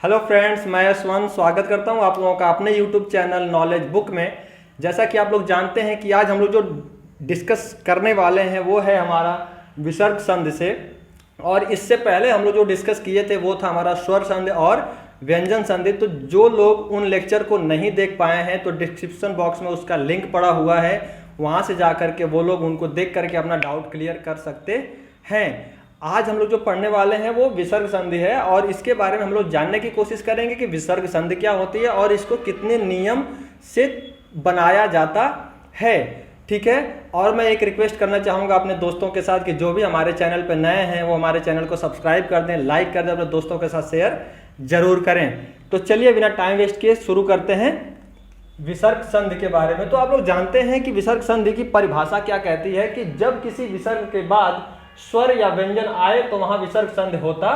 Hello friends, मैं यशवंत स्वागत करता हूं आप लोगों का अपने यूट्यूब चैनल नॉलेज बुक में। जैसा कि आप लोग जानते हैं कि आज हम लोग जो डिस्कस करने वाले हैं वो है हमारा विसर्ग संधि से। और इससे पहले हम लोग जो डिस्कस किए थे वो था हमारा स्वर संधि और व्यंजन संधि। तो जो लोग उन लेक्चर को नहीं देख पाए हैं तो डिस्क्रिप्शन बॉक्स में उसका लिंक पड़ा हुआ है, वहाँ से जा करके वो लोग उनको देख करके अपना डाउट क्लियर कर सकते हैं। आज हम लोग जो पढ़ने वाले हैं वो विसर्ग संधि है और इसके बारे में हम लोग जानने की कोशिश करेंगे कि विसर्ग संधि क्या होती है और इसको कितने नियम से बनाया जाता है। ठीक है। और मैं एक रिक्वेस्ट करना चाहूँगा अपने दोस्तों के साथ कि जो भी हमारे चैनल पर नए हैं वो हमारे चैनल को सब्सक्राइब कर दें, लाइक कर दें, अपने दोस्तों के साथ शेयर जरूर करें। तो चलिए बिना टाइम वेस्ट किए शुरू करते हैं विसर्ग संधि के बारे में। तो आप लोग जानते हैं कि विसर्ग संधि की परिभाषा क्या कहती है कि जब किसी विसर्ग के बाद स्वर या व्यंजन आए तो वहां विसर्ग संधि होता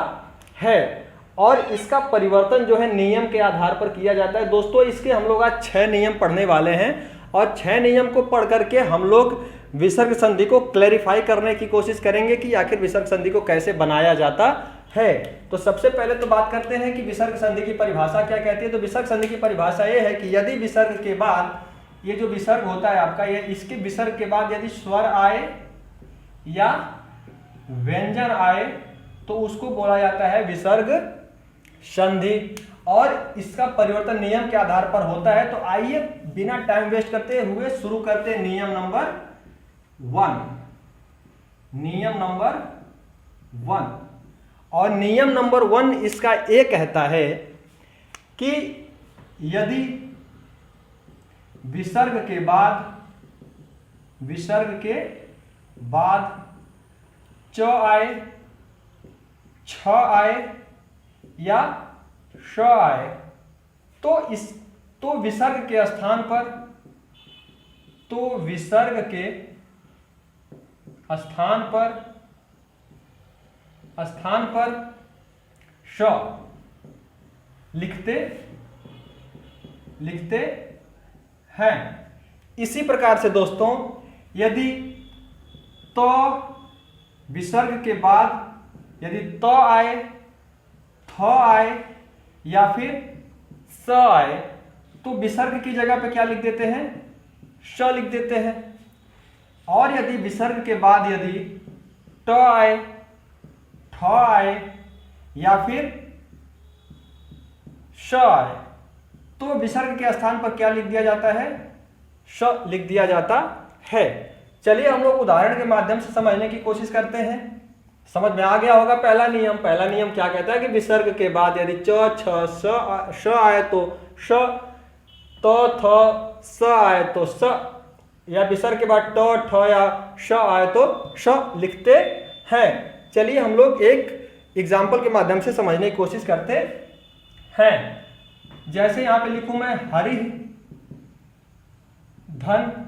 है और इसका परिवर्तन जो है नियम के आधार पर किया जाता है। दोस्तों, इसके हम लोग आज 6 नियम पढ़ने वाले हैं और 6 नियम को पढ़ करके हम लोग विसर्ग संधि को क्लैरिफाई करने की कोशिश करेंगे कि आखिर विसर्ग संधि को कैसे बनाया जाता है। तो सबसे पहले तो बात करते हैं कि विसर्ग संधि की परिभाषा क्या कहती है। तो विसर्ग संधि की परिभाषा ये है कि यदि विसर्ग के बाद ये जो विसर्ग होता है आपका, ये इसके विसर्ग के बाद यदि स्वर आए या व्यंजन आए तो उसको बोला जाता है विसर्ग संधि और इसका परिवर्तन नियम के आधार पर होता है। तो आइए बिना टाइम वेस्ट करते हुए शुरू करते हैं नियम नंबर 1। नियम नंबर 1 और नियम नंबर 1 इसका ये कहता है कि यदि विसर्ग के बाद च आए, छ आए या श आए तो विसर्ग के स्थान पर श लिखते हैं। इसी प्रकार से दोस्तों, यदि तो विसर्ग के बाद यदि त आए, थ आए या फिर स आए तो विसर्ग की जगह पे क्या लिख देते हैं? श लिख देते हैं। और यदि विसर्ग के बाद यदि ट आए, ठ आए या फिर श आए तो विसर्ग के स्थान पर क्या लिख दिया जाता है? श लिख दिया जाता है। चलिए हम लोग उदाहरण के माध्यम से समझने की कोशिश करते हैं। समझ में आ गया होगा पहला नियम क्या कहता है कि विसर्ग के बाद यदि च, छ, श आए तो श, त, थ, स आए तो स या विसर्ग के बाद ट, ठ या श आए तो श लिखते हैं। चलिए हम लोग एक एग्जाम्पल के माध्यम से समझने की कोशिश करते हैं। जैसे यहां पे लिखूं मैं हरि धन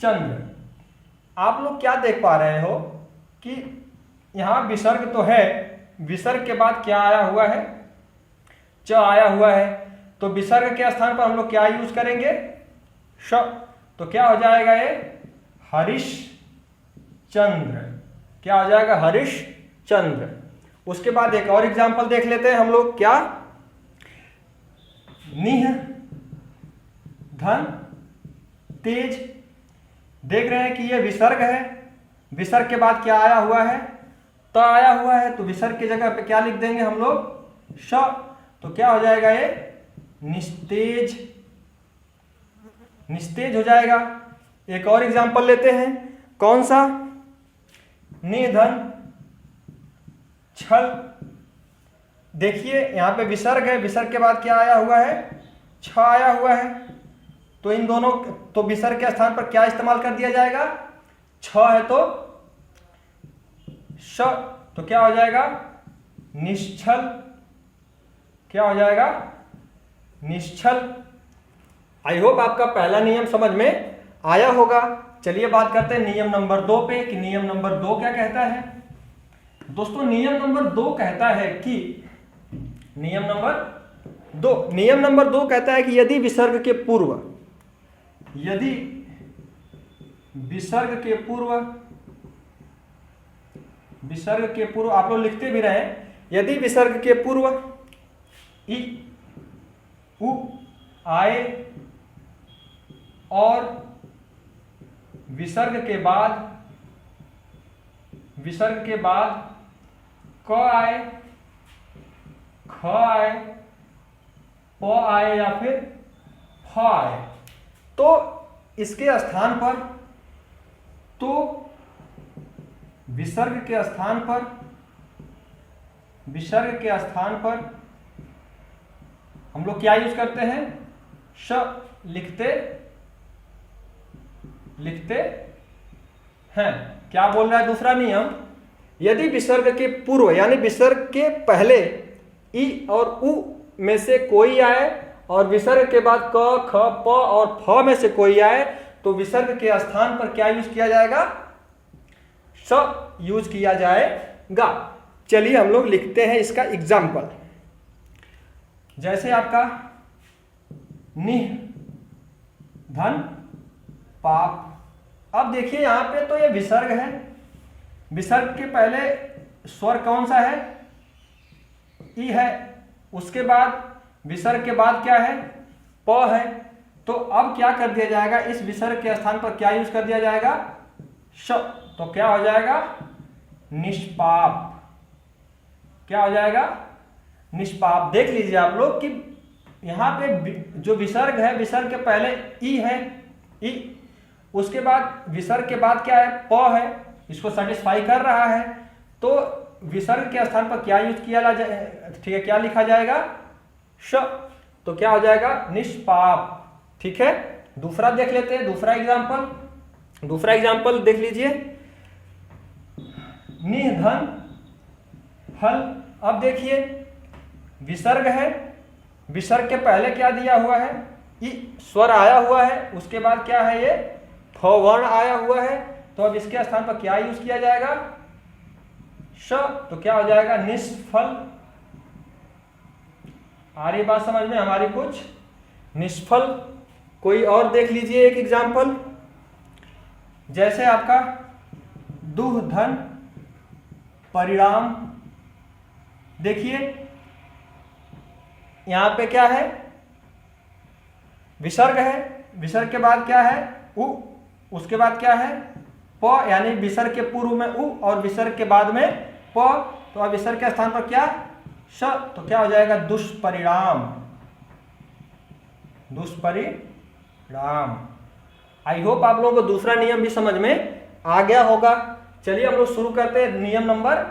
चंद्र। आप लोग क्या देख पा रहे हो कि यहां विसर्ग तो है, विसर्ग के बाद क्या आया हुआ है? च आया हुआ है। तो विसर्ग के स्थान पर हम लोग क्या यूज करेंगे? श। तो क्या हो जाएगा ये? हरीश चंद्र। क्या हो जाएगा? हरीश चंद्र। उसके बाद एक और एग्जांपल देख लेते हैं हम लोग। क्या? निह धन तेज। देख रहे हैं कि ये विसर्ग है, विसर्ग के बाद क्या आया हुआ है? त आया हुआ है। तो विसर्ग की जगह पे क्या लिख देंगे हम लोग? श। तो क्या हो जाएगा ये? निस्तेज। निस्तेज हो जाएगा। एक और एग्जांपल लेते हैं। कौन सा? निधन छल। देखिए यहां पे विसर्ग है, विसर्ग के बाद क्या आया हुआ है? छ आया हुआ है। तो इन दोनों तो विसर्ग के स्थान पर क्या इस्तेमाल कर दिया जाएगा? छ है तो श। तो क्या हो जाएगा? निश्चल। क्या हो जाएगा? निश्चल। आई होप आपका पहला नियम समझ में आया होगा। चलिए बात करते हैं नियम नंबर 2 पे कि नियम नंबर 2 क्या कहता है। दोस्तों नियम नंबर 2 कहता है कि नियम नंबर 2 कहता है कि यदि विसर्ग के पूर्व आप लोग लिखते भी रहे, यदि विसर्ग के पूर्व इ उ आए और विसर्ग के बाद क आए, ख आए, प आए या फिर फ आए, तो इसके स्थान पर, तो विसर्ग के स्थान पर हम लोग क्या यूज करते हैं? श लिखते हैं। क्या बोल रहा है दूसरा नियम? यदि विसर्ग के पूर्व यानी विसर्ग के पहले इ और उ में से कोई आए और विसर्ग के बाद क, ख, प और फ में से कोई आए तो विसर्ग के स्थान पर क्या यूज किया जाएगा? स यूज किया जाएगा। चलिए हम लोग लिखते हैं इसका एग्जाम्पल। जैसे आपका निह धन पाप। अब देखिए यहां पे तो ये विसर्ग है, विसर्ग के पहले स्वर कौन सा है? ई है, उसके बाद विसर्ग के बाद क्या है? प है। तो अब क्या कर दिया जाएगा? इस विसर्ग के स्थान पर क्या यूज कर दिया जाएगा? श। तो क्या हो जाएगा? निष्पाप। क्या हो जाएगा? निष्पाप। देख लीजिए आप लोग कि यहाँ पे जो विसर्ग है, विसर्ग के पहले ई है, ई, उसके बाद विसर्ग के बाद क्या है? प है, इसको सेटिस्फाई कर रहा है, तो विसर्ग के स्थान पर क्या यूज किया ठीक है, क्या लिखा जाएगा? श। तो क्या हो जाएगा? निष्पाप। ठीक है, दूसरा देख लेते हैं, दूसरा एग्जाम्पल देख लीजिए। निधन फल। अब देखिए विसर्ग है, विसर्ग के पहले क्या दिया हुआ है? ई स्वर आया हुआ है, उसके बाद क्या है? ये फ वर्ण आया हुआ है, तो अब इसके स्थान पर क्या यूज किया जाएगा? श। तो क्या हो जाएगा? निष्फल। आ रही बात समझ में हमारी कुछ? निष्फल। कोई और देख लीजिए एक एग्जाम्पल। जैसे आपका दुह धन परिणाम। देखिए यहां पे क्या है? विसर्ग है, विसर्ग के बाद क्या है? उ, उसके बाद क्या है? प, यानी विसर्ग के पूर्व में उ और विसर्ग के बाद में प, तो अब विसर्ग के स्थान पर क्या? श। तो क्या हो जाएगा? दुष्परिणाम। दुष्परिणाम। आई होप आप लोगों को दूसरा नियम भी समझ में आ गया होगा। चलिए हम लोग शुरू करते हैं नियम नंबर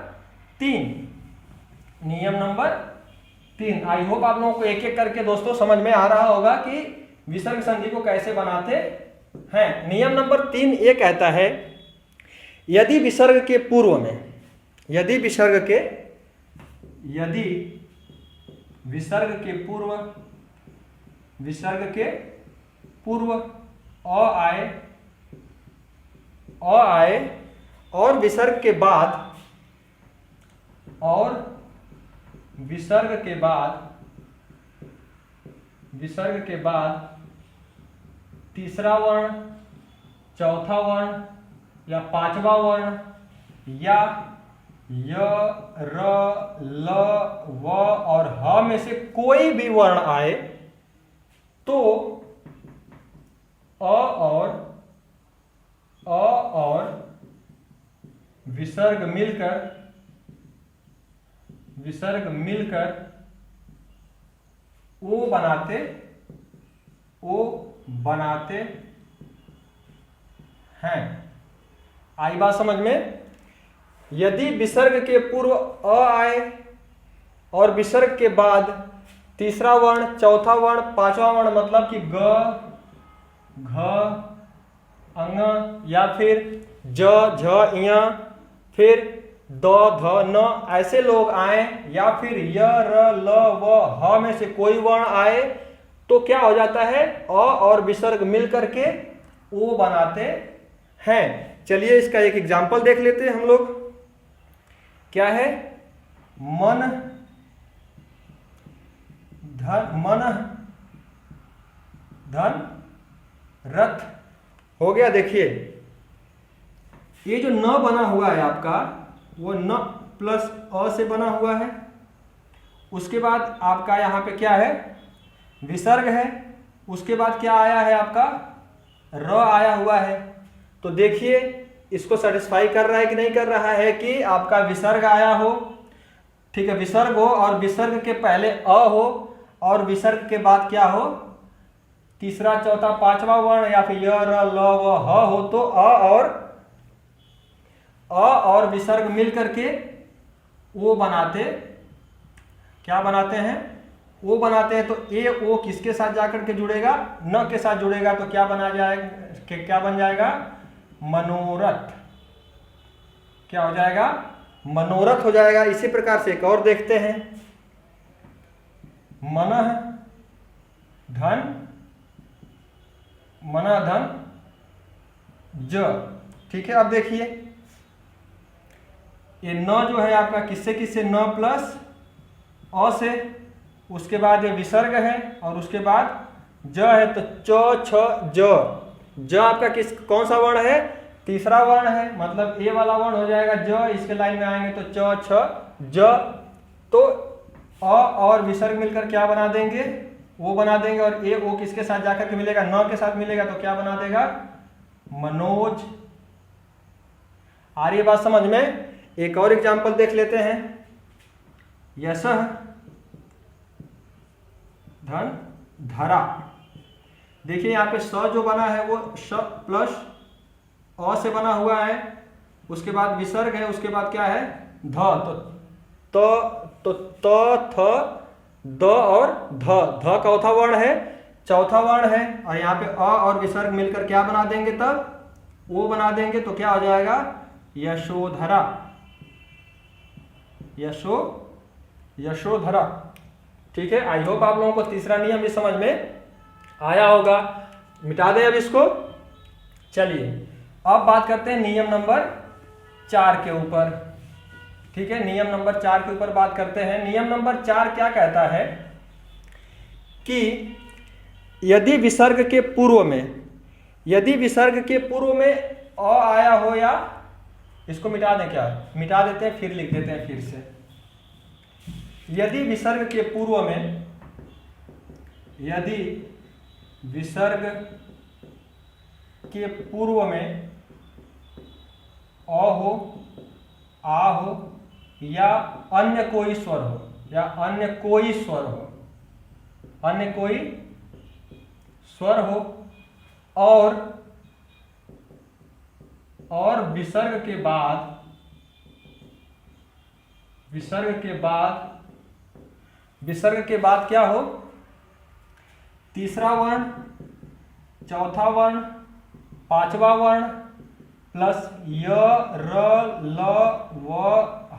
3। नियम नंबर 3, आई होप आप लोगों को एक एक करके दोस्तों समझ में आ रहा होगा कि विसर्ग संधि को कैसे बनाते हैं। नियम नंबर 3 ये कहता है, यदि विसर्ग के पूर्व में, यदि विसर्ग के पूर्व अ आए और विसर्ग के बाद तीसरा वर्ण, चौथा वर्ण या पांचवा वर्ण या य, र, ल, व और ह में से कोई भी वर्ण आए तो अ और विसर्ग मिलकर ओ बनाते हैं। आई बात समझ में? यदि विसर्ग के पूर्व अ आए और विसर्ग के बाद तीसरा वर्ण, चौथा वर्ण, पांचवा वर्ण मतलब कि ग, घ, अंग या फिर ज, झ, ञ, फिर द, ध, न ऐसे लोग आए या फिर य, र, ल, व, ह में से कोई वर्ण आए तो क्या हो जाता है? अ और विसर्ग मिल करके ओ बनाते हैं। चलिए इसका एक एग्जाम्पल देख लेते हैं हम लोग। क्या है? मन धन रथ हो गया। देखिए ये जो न बना हुआ है आपका, वो न प्लस अ से बना हुआ है। उसके बाद आपका यहाँ पे क्या है, विसर्ग है, उसके बाद क्या आया है आपका, र आया हुआ है। तो देखिए इसको सेटिस्फाई कर रहा है कि नहीं कर रहा है कि आपका विसर्ग आया हो, ठीक है, विसर्ग हो और विसर्ग के पहले अ हो और विसर्ग के बाद क्या हो, तीसरा चौथा पांचवा वर्ण या फिर य र ल व ह हो, तो अ और विसर्ग मिल करके वो बनाते, क्या बनाते हैं, ओ बनाते हैं। तो ए ओ किसके साथ जाकर के जुड़ेगा, न के साथ जुड़ेगा, तो क्या बना जाएगा, क्या बन जाएगा, मनोरथ। क्या हो जाएगा, मनोरथ हो जाएगा। इसी प्रकार से एक और देखते हैं, मनः धन, मनः धन ज, ठीक है। अब देखिए ये न जो है आपका किससे किससे, न प्लस अ से, उसके बाद ये विसर्ग है और उसके बाद ज है, तो च छ ज, ज आपका किस कौन सा वर्ण है, तीसरा वर्ण है, मतलब ए वाला वर्ण हो जाएगा ज। इसके लाइन में आएंगे तो च छ ज, तो अ और विसर्ग मिलकर क्या बना देंगे, वो बना देंगे, और ए ओ किसके साथ जाकर के मिलेगा, न के साथ मिलेगा, तो क्या बना देगा, मनोज। आ रही है बात समझ में। एक और एग्जांपल देख लेते हैं, यशः धन धरा। देखिए यहाँ पे स जो बना है वो श प्लस अ से बना हुआ है, उसके बाद विसर्ग है, उसके बाद क्या है, ध, तो त थ द और ध चौथा वर्ण है, चौथा वर्ण है, और यहाँ पे अ और विसर्ग मिलकर क्या बना देंगे, तब वो बना देंगे, तो क्या हो जाएगा, यशोधरा, यशोधरा, ठीक है। आई होप आप लोगों को तीसरा नियम भी समझ में आया होगा। मिटा दें अब इसको। चलिए अब बात करते हैं नियम नंबर 4 के ऊपर, ठीक है। नियम नंबर 4 के ऊपर बात करते हैं। नियम नंबर 4 क्या कहता है कि यदि विसर्ग के पूर्व में अ आया हो, या इसको मिटा दें, क्या मिटा देते हैं, फिर लिख देते हैं फिर से। यदि विसर्ग के पूर्व में अ हो, आ हो, या अन्य कोई स्वर हो, और विसर्ग के बाद क्या हो, तीसरा वर्ण, चौथा वर्ण, पांचवा वर्ण प्लस य र ल व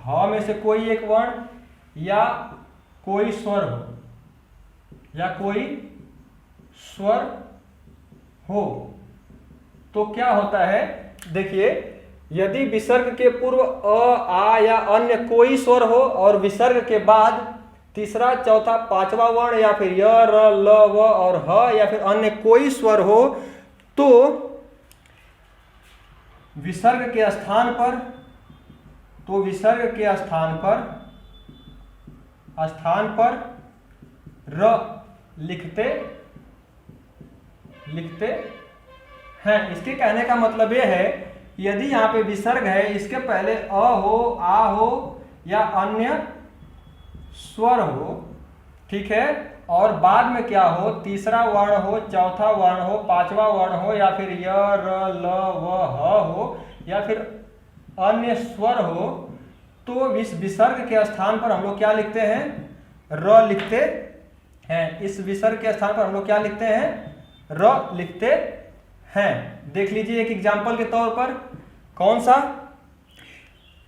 ह में से कोई एक वर्ण या कोई स्वर हो, तो क्या होता है, देखिए यदि विसर्ग के पूर्व अ आ या अन्य कोई स्वर हो और विसर्ग के बाद तीसरा चौथा पांचवा वर्ण या फिर य र ल व और ह या फिर अन्य कोई स्वर हो, तो विसर्ग के स्थान पर र लिखते हैं। इसके कहने का मतलब यह है, यदि यहाँ पे विसर्ग है, इसके पहले अ हो, आ हो या अन्य स्वर हो, ठीक है, और बाद में क्या हो, तीसरा वर्ण हो, चौथा वर्ण हो, पांचवा वर्ण हो, या फिर य र ल व ह हो, या फिर अन्य स्वर हो, तो इस विसर्ग के स्थान पर हम लोग क्या लिखते हैं, र लिखते हैं। इस विसर्ग के स्थान पर हम लोग क्या लिखते हैं, र लिखते हैं। देख लीजिए एक एग्जाम्पल के तौर पर, कौन सा,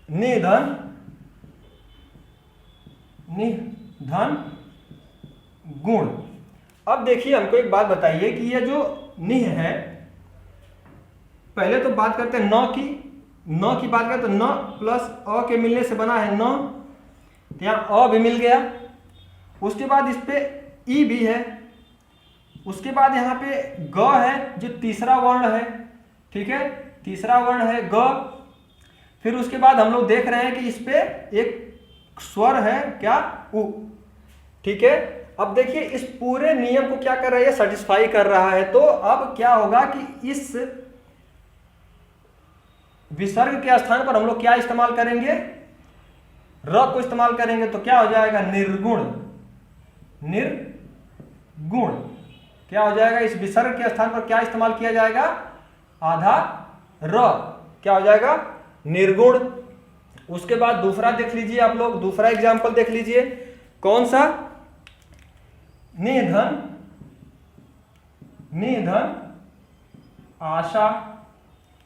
निधन गुण। अब देखिए हमको एक बात बताइए कि ये जो निह है, पहले तो बात करते हैं न की बात करते, तो न प्लस अ के मिलने से बना है न, तो यहाँ अ भी मिल गया, उसके बाद इस पे ई भी है, उसके बाद यहाँ पे ग है जो तीसरा वर्ण है, ठीक है, तीसरा वर्ण है ग। फिर उसके बाद हम लोग देख रहे हैं कि इस पे एक स्वर है क्या, उ, ठीक है। अब देखिए इस पूरे नियम को क्या कर रहा है, सेटिस्फाई कर रहा है। तो अब क्या होगा कि इस विसर्ग के स्थान पर हम लोग क्या इस्तेमाल करेंगे, र को इस्तेमाल करेंगे। तो क्या हो जाएगा, निर्गुण। निर्गुण क्या हो जाएगा, इस विसर्ग के स्थान पर क्या इस्तेमाल किया जाएगा, आधा र, क्या हो जाएगा, निर्गुण। उसके बाद दूसरा देख लीजिए आप लोग, दूसरा एग्जाम्पल देख लीजिए। कौन सा, निधन, निधन आशा।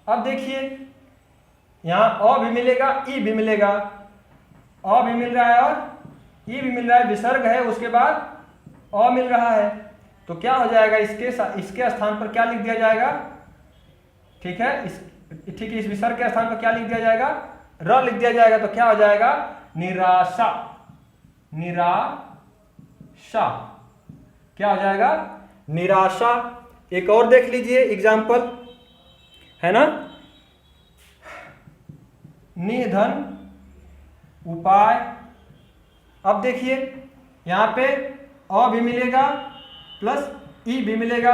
अब देखिए यहां अ भी मिलेगा, ई भी मिलेगा, अ भी मिल रहा है और ई भी मिल रहा है, विसर्ग है, उसके बाद अ मिल रहा है। तो क्या हो जाएगा, इसके स्थान पर क्या लिख दिया जाएगा, ठीक है, ठीक है, इस विसर्ग के स्थान पर क्या लिख दिया जाएगा, र लिख दिया जाएगा। तो क्या हो जाएगा, निराशा। निराशा क्या हो जाएगा, निराशा। एक और देख लीजिए एग्जाम्पल, है ना, निधन उपाय। अब देखिए यहां पे अ भी मिलेगा प्लस ई भी मिलेगा,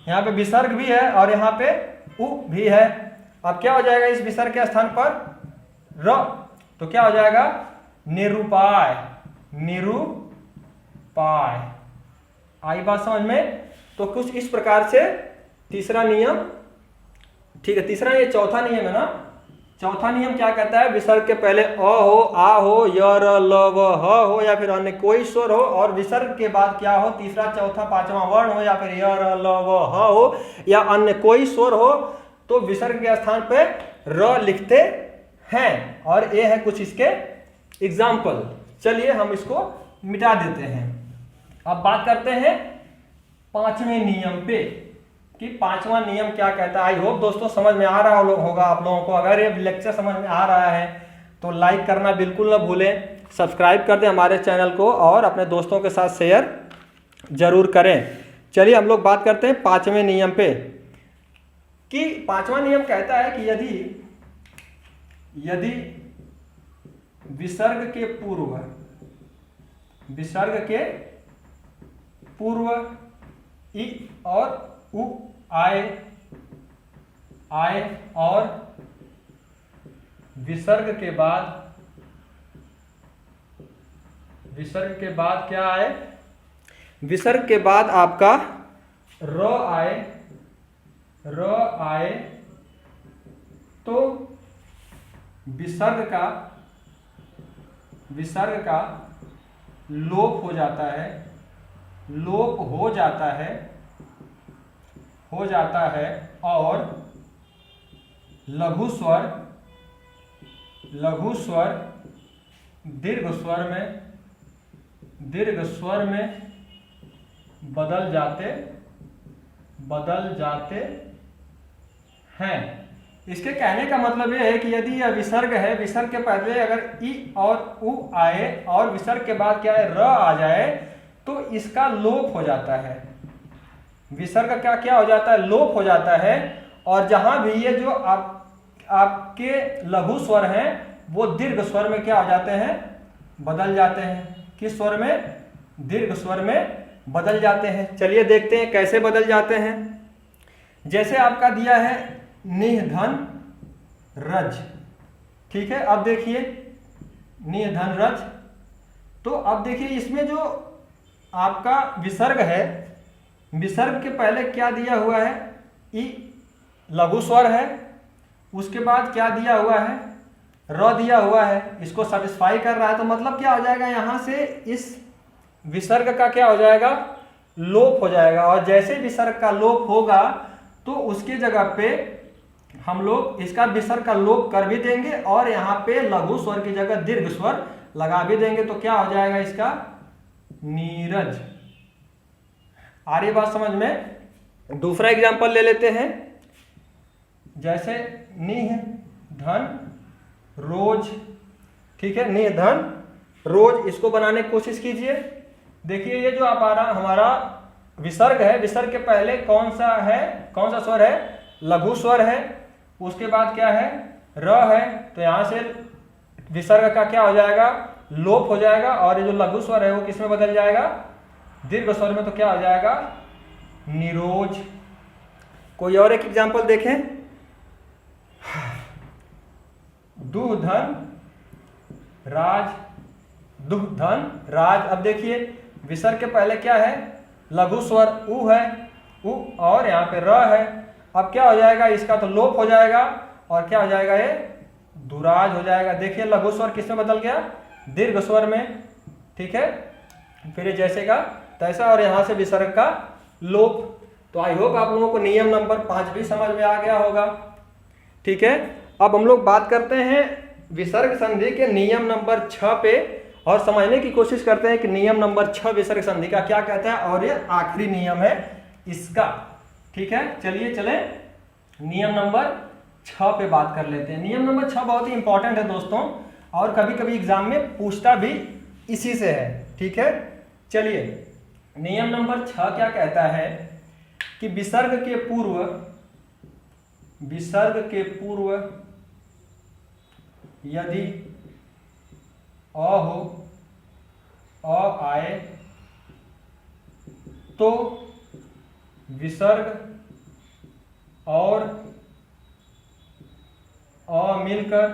यहां पे विसर्ग भी है और यहां पे उ भी है। अब क्या हो जाएगा, इस विसर्ग के स्थान पर र, तो क्या हो जाएगा, निरुपाय। निरुपाय आई बात समझ में। तो कुछ इस प्रकार से तीसरा नियम, ठीक है, तीसरा ये चौथा नियम है ना। चौथा नियम क्या कहता है, विसर्ग के पहले अ हो, आ हो, य, र, ल, व, ह हो या फिर अन्य कोई स्वर हो, और विसर्ग के बाद क्या हो, तीसरा चौथा पांचवा वर्ण हो या फिर य, र, ल, व, ह हो या अन्य कोई स्वर हो, तो विसर्ग के स्थान पे र लिखते हैं। और ये है कुछ इसके एग्जाम्पल। चलिए हम इसको मिटा देते हैं। अब बात करते हैं पांचवें नियम पे कि पांचवा नियम क्या कहता है। आई होप दोस्तों समझ में आ रहा होगा आप लोगों को। अगर ये लेक्चर समझ में आ रहा है तो लाइक करना बिल्कुल ना भूलें, सब्सक्राइब कर दें हमारे चैनल को और अपने दोस्तों के साथ शेयर जरूर करें। चलिए हम लोग बात करते हैं पांचवें नियम पे कि पांचवा नियम कहता है कि यदि विसर्ग के पूर्व ई और उ आए और विसर्ग के बाद क्या आए, विसर्ग के बाद आपका र आए तो विसर्ग का लोप हो जाता है और लघु स्वर दीर्घ स्वर में बदल जाते हैं। इसके कहने का मतलब यह है कि यदि यह विसर्ग है, विसर्ग के पहले अगर ई और उ आए और विसर्ग के बाद क्या है, र आ जाए, तो इसका लोप हो जाता है। विसर्ग का क्या हो जाता है, लोप हो जाता है। और जहां भी ये जो आपके लघु स्वर हैं वो दीर्घ स्वर में क्या हो जाते हैं, बदल जाते हैं। किस स्वर में, दीर्घ स्वर में बदल जाते हैं। चलिए देखते हैं कैसे बदल जाते हैं। जैसे आपका दिया है निधन रज, ठीक है। अब देखिए निधन रज, तो अब देखिए इसमें जो आपका विसर्ग है, विसर्ग के पहले क्या दिया हुआ है, ई लघु स्वर है, उसके बाद क्या दिया हुआ है, र दिया हुआ है। इसको सेटिस्फाई कर रहा है। तो मतलब क्या हो जाएगा, यहां से इस विसर्ग का क्या हो जाएगा, लोप हो जाएगा। और जैसे विसर्ग का लोप होगा तो उसकी जगह पे हम लोग इसका विसर्ग का लोप कर भी देंगे और यहाँ पे लघु स्वर की जगह दीर्घ स्वर लगा भी देंगे। तो क्या हो जाएगा इसका, नीरज। आ रही बात समझ में। दूसरा एग्जांपल ले लेते हैं। जैसे निह धन रोज, ठीक है, निह धन रोज, इसको बनाने की कोशिश कीजिए। देखिए ये जो हमारा विसर्ग है, विसर्ग के पहले कौन सा स्वर है, लघु स्वर है, उसके बाद क्या है, र है। तो यहां से विसर्ग का क्या हो जाएगा, लोप हो जाएगा, और ये जो लघु स्वर है वो किस में बदल जाएगा, दीर्घ स्वर में। तो क्या हो जाएगा, निरोज। कोई और एक एग्जांपल देखें, दुधन राज, दुधन राज। अब देखिए विसर्ग के पहले क्या है, लघु स्वर उ है, उ, और यहाँ पे र है। अब क्या हो जाएगा, इसका तो लोप हो जाएगा, और क्या हो जाएगा, ये दुराज हो जाएगा। देखिए लघु स्वर किस में बदल गया, दीर्घ स्वर में। ठीक है, फिर ये जैसे का तैसा, और यहाँ से विसर्ग का लोप। तो आई होप आप लोगों को नियम नंबर 5 भी समझ में आ गया होगा। ठीक है, अब हम लोग बात करते हैं विसर्ग संधि के नियम नंबर 6 पे, और समझने की कोशिश करते हैं कि नियम नंबर 6 विसर्ग संधि का क्या कहता है, और ये आखिरी नियम है इसका। ठीक है, चलिए चले नियम नंबर 6 पे बात कर लेते हैं। नियम नंबर 6 बहुत ही इंपॉर्टेंट है दोस्तों, और कभी कभी एग्जाम में पूछता भी इसी से है। ठीक है, चलिए नियम नंबर 6 क्या कहता है कि विसर्ग के पूर्व यदि अ हो, अ आए, तो विसर्ग और अ मिलकर,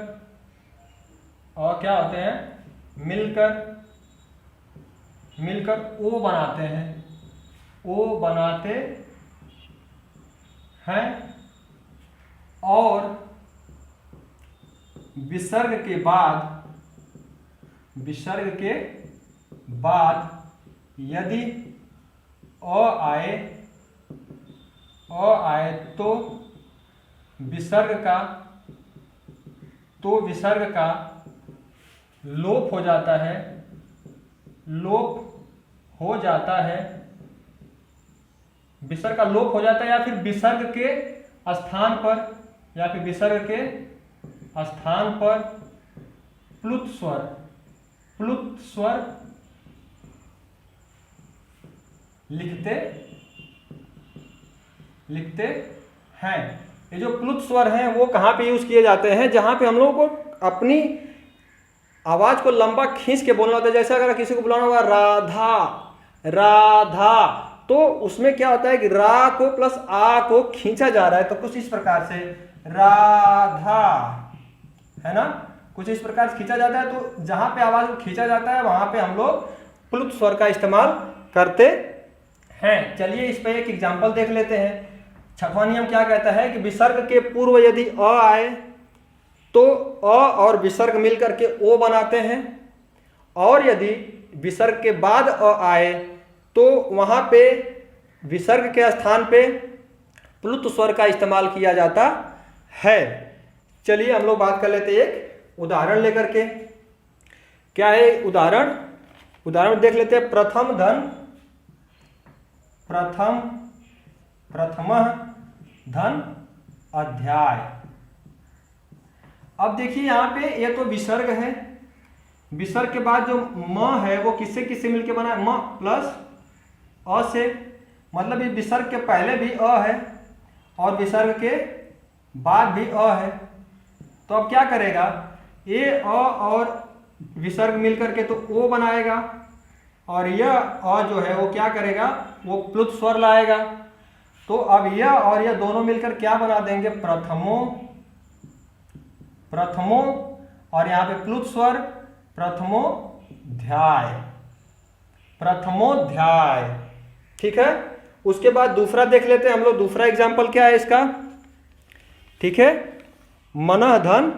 अ क्या होते हैं, मिलकर ओ बनाते हैं, ओ बनाते हैं, और विसर्ग के बाद यदि अ आए, तो विसर्ग का लोप हो जाता है, विसर्ग का लोप हो जाता है, या फिर विसर्ग के स्थान पर प्लुत स्वर लिखते हैं। ये जो प्लुत स्वर हैं वो कहाँ पे यूज किए जाते हैं, जहाँ पे हम लोगों को अपनी आवाज को लंबा खींच के बोलना होता है। जैसे अगर किसी को बुलाना होगा राधा, तो उसमें क्या होता है कि रा को प्लस आ को खींचा जा रहा है, तो कुछ इस प्रकार से राधा, है ना, कुछ इस प्रकार से खींचा जाता है। तो जहां पे आवाज को खींचा जाता है वहां पे हम लोग प्लुत स्वर का इस्तेमाल करते हैं। चलिए इस पे एक एग्जांपल देख लेते हैं। 6वां नियम क्या कहता है कि विसर्ग के पूर्व यदि अ आए, तो अ और विसर्ग मिलकर के ओ बनाते हैं, और यदि विसर्ग के बाद अ आए तो वहां पे विसर्ग के स्थान पे प्लुत स्वर का इस्तेमाल किया जाता है। चलिए हम लोग बात कर लेते हैं एक उदाहरण लेकर के। क्या है उदाहरण देख लेते हैं। प्रथम धन अध्याय। अब देखिए यहाँ पे ये तो विसर्ग है, विसर्ग के बाद जो म है वो किससे मिलके बना है, म प्लस अ से, मतलब ये विसर्ग के पहले भी अ है और विसर्ग के बाद भी अ है। तो अब क्या करेगा, ए अ और विसर्ग मिलकर के तो ओ बनाएगा, और यह अ जो है वो क्या करेगा, वो प्लुत स्वर लाएगा। तो अब यह और यह दोनों मिलकर क्या बना देंगे, प्रथमो, और यहाँ पे प्लुत स्वर प्रथमोध्याय। ठीक है, उसके बाद दूसरा देख लेते हैं हम लोग। दूसरा एग्जाम्पल क्या है इसका, ठीक है, मनः धन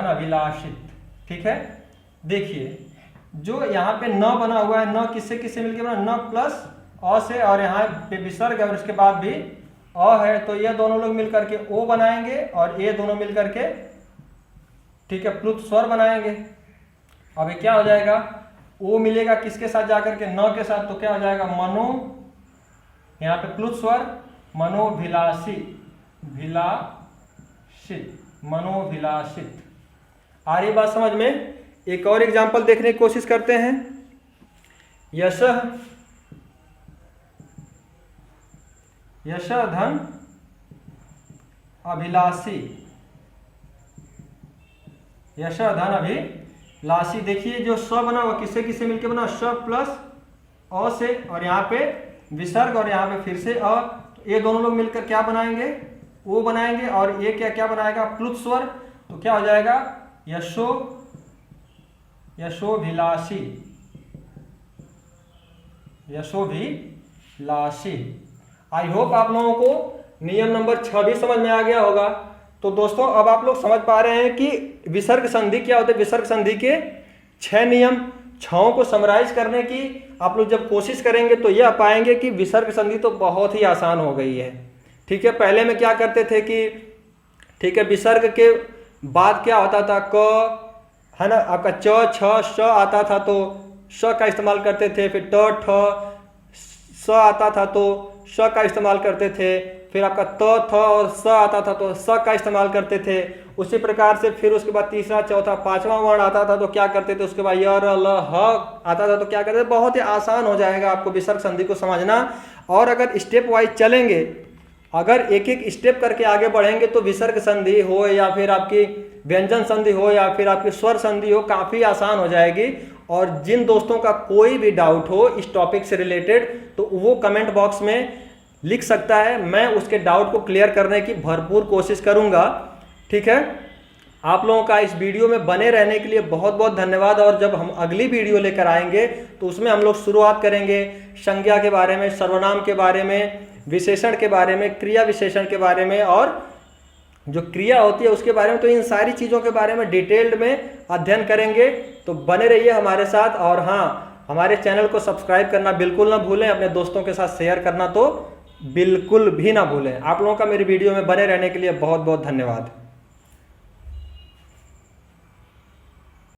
अभिलाषित। ठीक है, देखिए जो यहाँ पे न बना हुआ है, न किससे मिलकर बना, न प्लस अ से, और यहाँ पे विसर्ग है और उसके बाद भी अ है, तो ये दोनों लोग मिलकर के ओ बनाएंगे, और ये दोनों मिलकर के, ठीक है, प्लुत स्वर बनाएंगे। अब ये क्या हो जाएगा, ओ मिलेगा किसके साथ जाकर के, न के साथ, तो क्या हो जाएगा, यहाँ पे प्लुत स्वर मनोभिलाषित। आ रही बात समझ में। एक और एग्जाम्पल देखने की कोशिश करते हैं। यशः धन अभिलाषी, यशः धन अभिलाषी। देखिए जो स बना हुआ किससे किससे मिलकर बना, स प्लस अ से, और यहाँ पे विसर्ग और यहाँ पे फिर से अ, तो ये दोनों लोग मिलकर क्या बनाएंगे, ओ बनाएंगे, और ये क्या क्या बनाएगा, प्लुत स्वर। तो क्या हो जाएगा, यशोभिलाषी, यशोभिलाषी। आई होप आप लोगों को नियम नंबर 6 भी समझ में आ गया होगा। तो दोस्तों अब आप लोग समझ पा रहे हैं कि विसर्ग संधि क्या होता है। विसर्ग संधि के 6 नियम, 6 को समराइज करने की आप लोग जब कोशिश करेंगे तो यह पाएंगे कि विसर्ग संधि तो बहुत ही आसान हो गई है। ठीक है, पहले में क्या करते थे कि ठीक है, विसर्ग के बाद क्या होता था, क है ना, आपका च छ श आता था तो श का इस्तेमाल करते थे, फिर ट ठ स आता था तो श का इस्तेमाल करते थे, फिर आपका त थ और स आता था तो स का इस्तेमाल करते थे। उसी प्रकार से फिर उसके बाद तीसरा चौथा पांचवा वर्ण आता था तो क्या करते थे, उसके बाद य र ल ह आता था तो क्या करते थे। बहुत ही आसान हो जाएगा आपको विसर्ग संधि को समझना। और अगर स्टेप वाइज चलेंगे, अगर एक एक स्टेप करके आगे बढ़ेंगे तो विसर्ग संधि हो या फिर आपकी व्यंजन संधि हो या फिर आपकी स्वर संधि हो, काफ़ी आसान हो जाएगी। और जिन दोस्तों का कोई भी डाउट हो इस टॉपिक से रिलेटेड तो वो कमेंट बॉक्स में लिख सकता है, मैं उसके डाउट को क्लियर करने की भरपूर कोशिश करूंगा। ठीक है, आप लोगों का इस वीडियो में बने रहने के लिए बहुत बहुत धन्यवाद। और जब हम अगली वीडियो लेकर आएंगे तो उसमें हम लोग शुरुआत करेंगे संज्ञा के बारे में, सर्वनाम के बारे में, विशेषण के बारे में, क्रिया विशेषण के बारे में, और जो क्रिया होती है उसके बारे में। तो इन सारी चीज़ों के बारे में डिटेल्ड में अध्ययन करेंगे। तो बने रहिए हमारे साथ। और हाँ, हमारे चैनल को सब्सक्राइब करना बिल्कुल ना भूलें, अपने दोस्तों के साथ शेयर करना तो बिल्कुल भी ना भूलें। आप लोगों का मेरी वीडियो में बने रहने के लिए बहुत बहुत धन्यवाद।